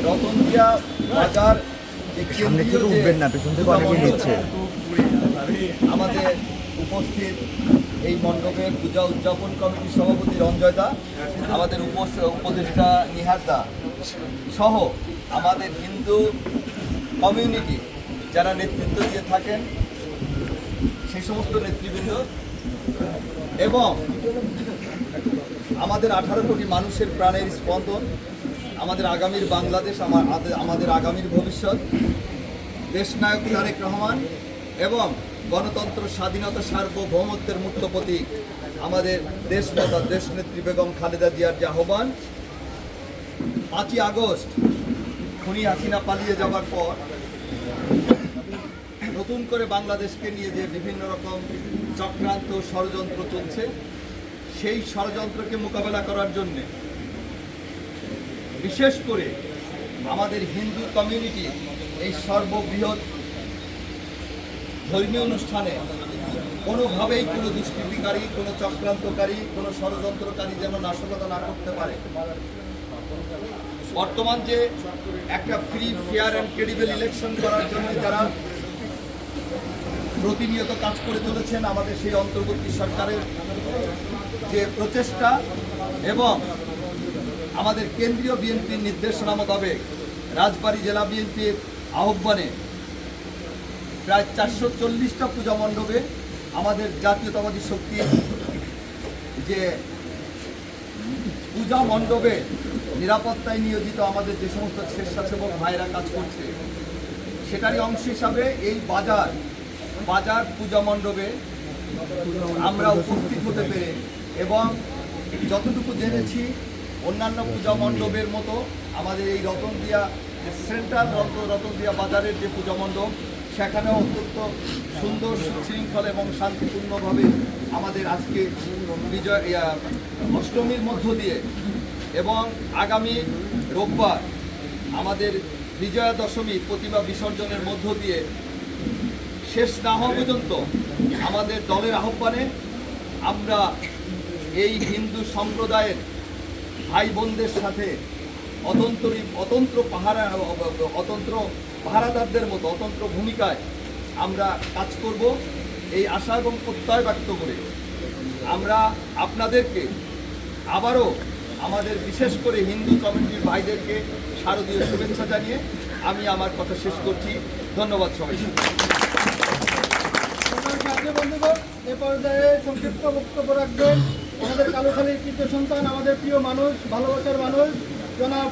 রতনদিয়া বাজার যে কেন্দ্রীয় যে আমাদের উপস্থিত এই মণ্ডপে পূজা উদযাপন কমিটির সভাপতি রঞ্জয় দা, আমাদের উপদেষ্টা নিহার দা সহ আমাদের হিন্দু কমিউনিটি যারা নেতৃত্ব দিয়ে থাকেন সেই সমস্ত নেতৃবৃন্দ এবং আমাদের 18 কোটি মানুষের প্রাণের স্পন্দন, আমাদের আগামীর বাংলাদেশ, আমাদের আগামীর ভবিষ্যৎ, দেশনায়ক তারেক রহমান এবং গণতন্ত্র, স্বাধীনতা, সার্বভৌমত্বের মূর্ত প্রতীক আমাদের দেশনেতা দেশনেত্রী বেগম খালেদা জিয়ার যে আহ্বান, 5ই আগস্ট খুনি হাসিনা পালিয়ে যাওয়ার পর নতুন করে বাংলাদেশকে নিয়ে যে বিভিন্ন রকম চক্রান্ত ষড়যন্ত্র চলছে, সেই ষড়যন্ত্রকে মোকাবেলা করার জন্য বিশেষ করে আমাদের হিন্দু কমিউনিটি এই সর্ববৃহৎ ধর্মীয় অনুষ্ঠানে কোনোভাবেই কোনো দুষ্কৃতিকারী, কোনো চক্রান্তকারী, কোনো ষড়যন্ত্রকারী যেন নাশকতা না করতে পারে। বর্তমান যে একটা free, fair and credible election করার জন্য যারা প্রতিনিয়ত কাজ করে চলেছেন, আমাদের সেই অন্তর্বর্তী সরকারের যে প্রচেষ্টা এবং আমাদের কেন্দ্রীয় বিএনপির নির্দেশনা মোতাবেক রাজবাড়ী জেলা বিএনপির আহ্বানে প্রায় 440টা পূজা মণ্ডপে আমাদের জাতীয়তাবাদী শক্তির যে পূজা মণ্ডপে নিরাপত্তায় নিয়োজিত আমাদের যে সমস্ত স্বেচ্ছাসেবক ভাইরা কাজ করছে, সেটারই অংশ হিসাবে এই বাজার পূজা মণ্ডপে আমরা উপস্থিত হতে পেরে এবং যতটুকু জেনেছি অন্যান্য পূজা মণ্ডপের মতো আমাদের এই রতনদিয়া যে সেন্ট্রাল রতনদিয়া বাজারের যে পূজা মণ্ডপ, সেখানেও অত্যন্ত সুন্দর, সুশৃঙ্খল এবং শান্তিপূর্ণভাবে আমাদের আজকে অষ্টমীর মধ্য দিয়ে এবং আগামী রোববার আমাদের বিজয়া দশমী প্রতিমা বিসর্জনের মধ্য দিয়ে শেষ না হওয়া পর্যন্ত আমাদের দলের আহ্বানে আমরা এই হিন্দু সম্প্রদায়ের ভাই বোনদের সাথে অতন্ত্র পাহারাদারদের মতো অতন্ত্র ভূমিকায় আমরা কাজ করব, এই আশা এবং প্রত্যয় ব্যক্ত করে আমরা আপনাদেরকে আবারও আমাদের বিশেষ করে হিন্দু কমিউনিটির ভাইদেরকে শারদীয় শুভেচ্ছা জানিয়ে আমি আমার কথা শেষ করছি। ধন্যবাদ সবাইকে। বন্ধুগণ, এ পর্যায়ে সংক্ষিপ্ত বক্তব্য রাখবেন আমাদের কালুখালীর কৃত সন্তান, আমাদের প্রিয় মানুষ, ভালোবাসার মানুষ, জনাব